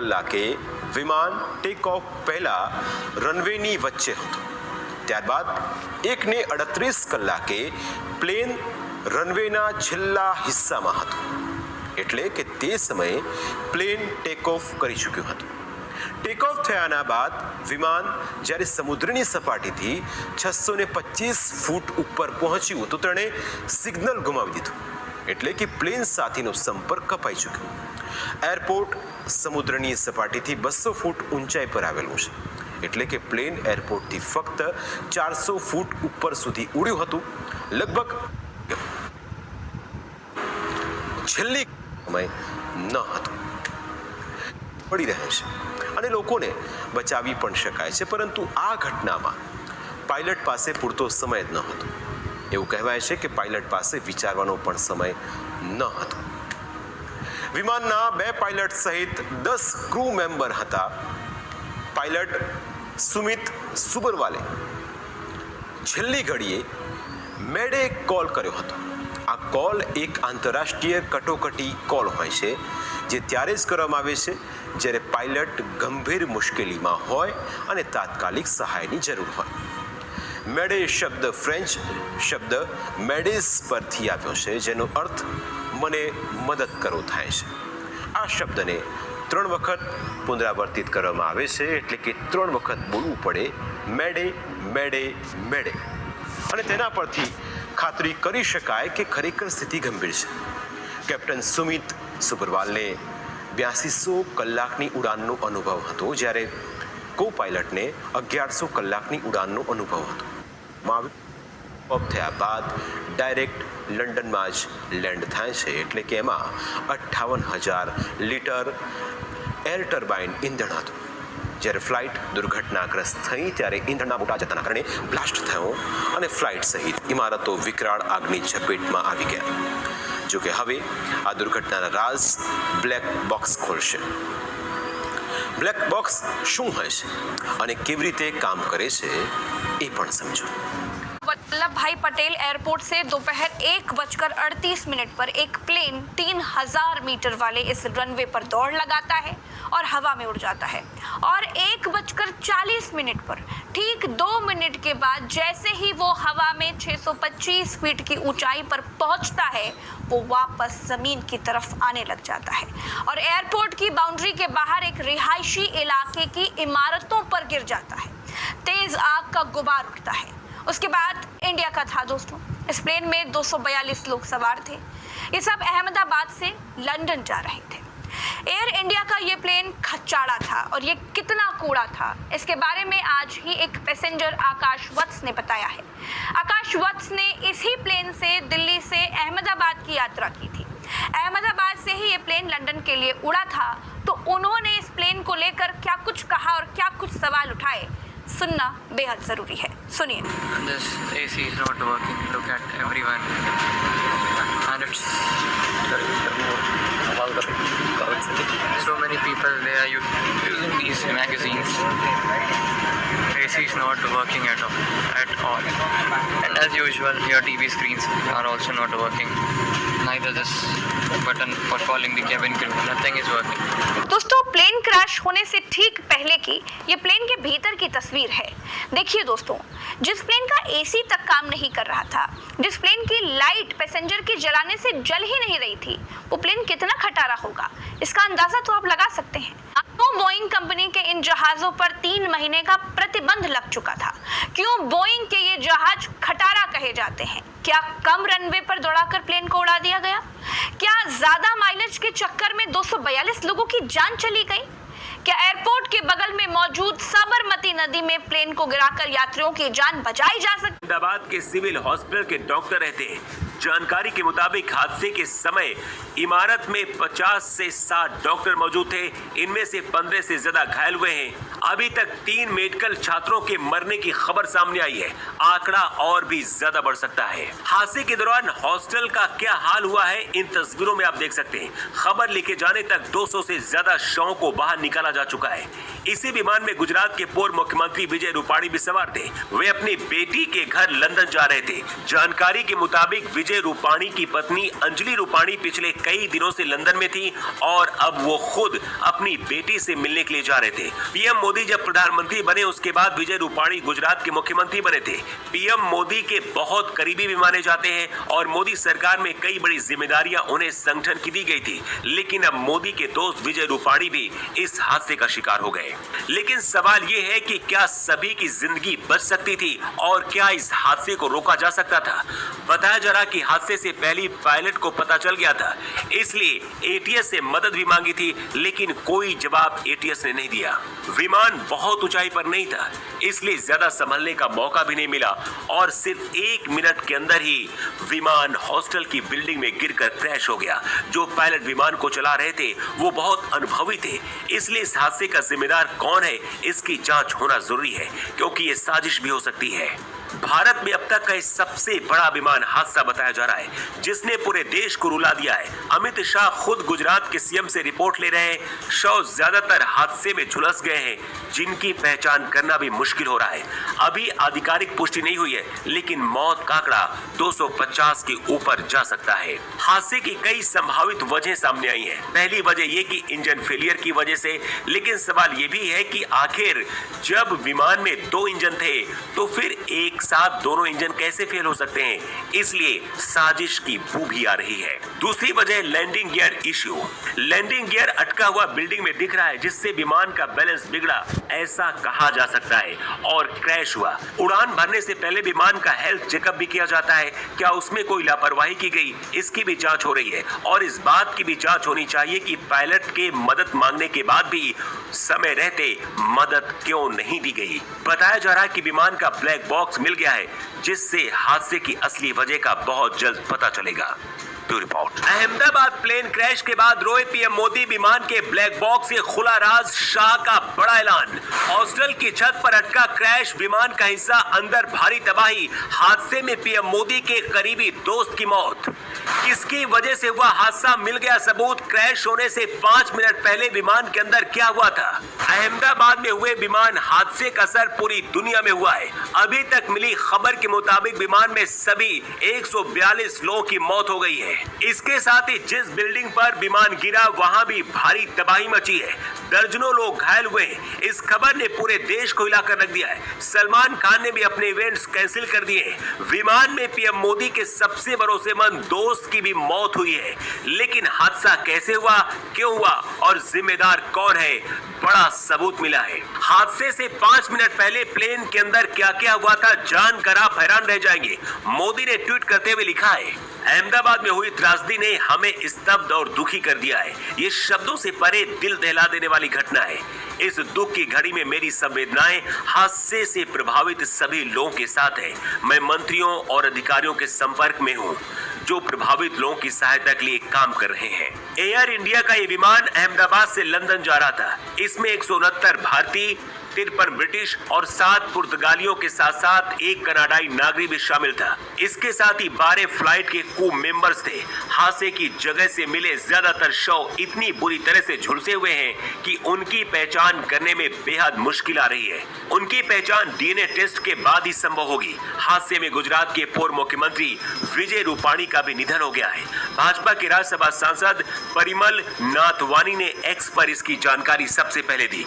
કલાકે વિમાન take off પહેલા રનવેની વચ્ચે હતું. ત્યારબાદ 1:38 કલાકે પ્લેન રનવેના છેલ્લા હિસ્સામાં હતું. એટલે કે તે સમયે પ્લેન ટેક ઓફ કરી ચૂક્યું હતું. ટેક ઓફ થયાના બાદ વિમાન જ્યારે સમુદ્રની સપાટીથી 625 ફૂટ ઉપર પહોંચ્યું તો તેણે સિગ્નલ ગુમાવી દીધું. એટલે કે પ્લેન સાથેનો સંપર્ક કપાઈ ચૂક્યો. એરપોર્ટ સમુદ્રની સપાટીથી 200 ફૂટ ઊંચાઈ પર આવેલું છે. એટલે કે પ્લેન એરપોર્ટથી ફક્ત 400 ફૂટ ઉપર સુધી ઉડ્યું હતું. લગભગ છેલ્લી સમય ન હતું. પડી રહે છે અને લોકોને બચાવી પણ શકાય છે, પરંતુ આ ઘટનામાં પાયલટ પાસે પૂરતો સમય જ ન હતો. એવું કહેવાય છે કે પાયલટ પાસે વિચારવાનો પણ સમય ન હતો. વિમાનના 2 પાયલટ સહિત 10 ક્રૂ મેમ્બર હતા. પાયલટ સુમિત સુબરવાલે છેલ્લી ઘડીએ મેડે કોલ કર્યો હતો. આ કોલ એક આંતરરાષ્ટ્રીય કટોકટી કોલ હોય છે, જે ત્યારે જ કરવામાં આવે છે જ્યારે પાયલટ ગંભીર મુશ્કેલીમાં હોય અને તાત્કાલિક સહાયની જરૂર હોય. મેડે શબ્દ ફ્રેન્ચ શબ્દ મેડેસ પરથી આવ્યો છે, જેનો અર્થ મને મદદ કરો થાય છે. આ શબ્દને 3 વખત પુનરાવર્તિત કરવામાં આવે છે, એટલે કે 3 વખત બોલવું પડે, મેડે મેડે મેડે. અને તેના પરથી ખાતરી કરી શકાય કે ખરેખર સ્થિતિ ગંભીર છે. કેપ્ટન સુમિત સુબરવાલને 8200 કલાકની ઉડાનનો અનુભવ હતો, જ્યારે કો પાયલટને 1100 કલાકની ઉડાનનો અનુભવ હતો. ઓફ થયા બાદ ડાયરેક્ટ લંડનમાં જ લેન્ડ થાય છે, એટલે કે એમાં 58,000 લીટર એર ટર્બાઇન ઈંધણ હતું. જ્યારે ફ્લાઇટ દુર્ઘટનાગ્રસ્ત થઈ ત્યારે ઈંધણના મોટા જથ્થાના કારણે બ્લાસ્ટ થયો અને ફ્લાઇટ સહિત ઇમારતો વિકરાળ આગની ઝપેટમાં આવી ગયા. જોકે હવે આ દુર્ઘટનાના રાઝ બ્લેક બોક્સ ખોલશે. બ્લેક બોક્સ શું હોય છે અને કેવી રીતે કામ કરે છે એ પણ સમજો. वल्लभ भाई पटेल एयरपोर्ट से दोपहर 1:38 पर एक प्लेन 3000 मीटर वाले इस रनवे पर दौड़ लगाता है और हवा में उड़ जाता है. और 1:40 पर ठीक 2 मिनट के बाद जैसे ही वो हवा में 625 फीट की ऊंचाई पर पहुंचता है, वो वापस जमीन की तरफ आने लग जाता है और एयरपोर्ट की बाउंड्री के बाहर एक रिहायशी इलाके की इमारतों पर गिर जाता है. तेज आग का गुबार उठता है. उसके बाद इंडिया का था दोस्तों. इस प्लेन में 242 लोग सवार थे. ये सब अहमदाबाद से लंदन जा रहे थे. एयर इंडिया का ये प्लेन खच्चाड़ा था और ये कितना कूड़ा था, इसके बारे में आज ही एक पैसेंजर आकाश वत्स ने बताया है. आकाश वत्स ने इसी प्लेन से दिल्ली से अहमदाबाद की यात्रा की थी. अहमदाबाद से ही ये प्लेन लंदन के लिए उड़ा था. तो उन्होंने इस प्लेन को लेकर क्या कुछ कहा और क्या कुछ सवाल उठाए, सुनना बेहद जरूरी है. सुनिए. This AC is not working. Look at everyone, and it's so many people they are using these magazines. AC is not working at all. And as usual, your TV screens are also not working. Neither this button for calling the cabin crew. Nothing is working. दोस्तों, plane crash होने से ठीक पहले की ये plane के भीतर की तस्वीर है. देखिए दोस्तों, जिस प्लेन का एसी तक काम नहीं कर रहा था, जिस प्लेन की लाइट पैसेंजर के जलाने से जल ही नहीं रही थी, वो प्लेन कितना खटारा होगा, इसका अंदाजा तो आप लगा सकते हैं. क्यों बोइंग कंपनी के इन जहाजों पर 3 महीने का प्रतिबंध लग चुका था? क्यों बोइंग के ये जहाज खटारा कहे जाते हैं? क्या कम रनवे पर दौड़ाकर प्लेन को उड़ा दिया गया? क्या ज्यादा माइलेज के चक्कर में 242 लोगों की जान चली गई? क्या एयरपोर्ट के बगल में मौजूद साबरमती नदी में प्लेन को गिराकर यात्रियों की जान बचाई जा सकती? अहमदाबाद के सिविल हॉस्पिटल के डॉक्टर रहते हैं. जानकारी के मुताबिक हादसे के समय इमारत में 50 से 60 डॉक्टर मौजूद थे. इनमें से 15 से ज्यादा घायल हुए हैं. अभी तक 3 मेडिकल छात्रों के मरने की खबर सामने आई है. आंकड़ा और भी ज्यादा बढ़ सकता है. हादसे के दौरान हॉस्टल का क्या हाल हुआ है, इन तस्वीरों में आप देख सकते हैं. खबर लिखे जाने तक 200 से ज्यादा शवों को बाहर निकाला जा चुका है. इसी विमान में गुजरात के पूर्व मुख्यमंत्री विजय रूपाणी भी सवार थे। वे अपनी बेटी के घर लंदन जा रहे थे। जानकारी के मुताबिक विजय रूपाणी की पत्नी अंजलि रूपाणी पिछले कई दिनों से लंदन में थी और अब वो खुद अपनी बेटी से मिलने के लिए जा रहे थे। पीएम मोदी जब प्रधानमंत्री बने उसके बाद विजय रूपाणी गुजरात के मुख्यमंत्री बने थे। पीएम मोदी के बहुत करीबी भी माने जाते हैं और मोदी सरकार में कई बड़ी जिम्मेदारियां उन्हें संगठन की दी गई थी। लेकिन अब मोदी के दोस्त विजय रूपाणी भी इस हादसे का शिकार हो गए। लेकिन सवाल ये है कि क्या सभी की जिंदगी बच सकती थी और क्या इस हादसे को रोका जा सकता था? बताया जा रहा कि हादसे से पहले पायलट को पता चल गया था, इसलिए एटीएस से मदद भी मांगी थी, लेकिन कोई जवाब एटीएस ने नहीं दिया। विमान बहुत ऊंचाई पर नहीं था, इसलिए ज्यादा संभलने का मौका भी नहीं मिला और सिर्फ 1 मिनट के अंदर ही विमान हॉस्टल की बिल्डिंग में गिरकर क्रैश हो गया। जो पायलट विमान को चला रहे थे वो बहुत अनुभवी थे, इसलिए इस हादसे का जिम्मेदार कौन है इसकी जांच होना जरूरी है, क्योंकि ये साजिश भी हो सकती है। भारत में अब तक का सबसे बड़ा विमान हादसा बताया जा रहा है, जिसने पूरे देश को रुला दिया है। अमित शाह खुद गुजरात के सीएम से रिपोर्ट ले रहे हैं। शव ज्यादातर हादसे में झुलस गए हैं, जिनकी पहचान करना भी मुश्किल हो रहा है। अभी आधिकारिक पुष्टि नहीं हुई है, लेकिन मौत का आंकड़ा 250 के ऊपर जा सकता है। हादसे की कई संभावित वजह सामने आई हैं। पहली वजह ये कि इंजन फेलियर की वजह से, लेकिन सवाल ये भी है कि आखिर जब विमान में 2 इंजन थे तो फिर एक साथ दोनों इंजन कैसे फेल हो सकते हैं? इसलिए साजिश की बू भी आ रही है। दूसरी वजह landing gear issue. Landing gear अटका हुआ बिल्डिंग में दिख रहा है, जिससे विमान का बैलेंस बिगड़ा ऐसा कहा जा सकता है और क्रैश हुआ। उड़ान भरने से पहले विमान का हेल्थ चेकअप भी किया जाता है। क्या उसमें कोई लापरवाही की गई? इसकी भी जांच हो रही है और इस बात की भी जांच होनी चाहिए कि पायलट के मदद मांगने के बाद भी समय रहते मदद क्यों नहीं दी गई। बताया जा रहा है कि विमान का ब्लैक बॉक्स मिल गया है, जिससे हादसे की असली वजह का बहुत जल्द पता चलेगा। रिपोर्ट। अहमदाबाद प्लेन क्रैश के बाद रोए पीएम मोदी। विमान के ब्लैक बॉक्स से खुला राज, शाह का बड़ा ऐलान। हॉस्टल की छत पर अटका क्रैश, विमान का हिस्सा अंदर भारी तबाही। हादसे में पीएम मोदी के करीबी दोस्त की मौत। किसकी वजह से हुआ हादसा? मिल गया सबूत। क्रैश होने से 5 मिनट पहले विमान के अंदर क्या हुआ था? अहमदाबाद में हुए विमान हादसे का असर पूरी दुनिया में हुआ है। अभी तक मिली खबर के मुताबिक विमान में सभी 142 लोगों की मौत हो गई है। इसके साथ ही जिस बिल्डिंग पर विमान गिरा वहां भी भारी तबाही मची है। दर्जनों लोग घायल हुए हैं। इस खबर ने पूरे देश को हिलाकर रख दिया है। सलमान खान ने भी अपने इवेंट्स कैंसिल कर दिए। विमान में पीएम मोदी के सबसे भरोसेमंद दोस्त की भी मौत हुई है। लेकिन हादसा कैसे हुआ, क्यों हुआ और जिम्मेदार कौन है? बड़ा सबूत मिला है। हादसे से 5 मिनट पहले प्लेन के अंदर क्या क्या हुआ था जानकर आप हैरान रह जाएंगे। मोदी ने ट्वीट करते हुए लिखा है, अहमदाबाद में हुई त्रासदी ने हमें स्तब्ध और दुखी कर दिया है। ये शब्दों से परे दिल दहला देने वाली घटना है। इस दुख की घड़ी में मेरी संवेदनाएं हादसे से प्रभावित सभी लोगों के साथ है। मैं मंत्रियों और अधिकारियों के संपर्क में हूँ जो प्रभावित लोगों की सहायता के लिए काम कर रहे हैं। एयर इंडिया का ये विमान अहमदाबाद से लंदन जा रहा था। इसमें 169 भारतीय, 53 ब्रिटिश और 7 पुर्तगालियों के साथ साथ एक कनाडाई नागरिक भी शामिल था। इसके साथ ही 12 फ्लाइट के क्रू मेंबर्स थे। हादसे की जगह से मिले ज्यादातर शव इतनी बुरी तरह से झुलसे हुए हैं कि उनकी पहचान करने में बेहद मुश्किल आ रही है। उनकी पहचान डीएनए टेस्ट के बाद ही संभव होगी। हादसे में गुजरात के पूर्व मुख्यमंत्री विजय रूपाणी का भी निधन हो गया है। भाजपा के राज्यसभा सांसद परिमल नाथवानी ने एक्स पर इसकी जानकारी सबसे पहले दी।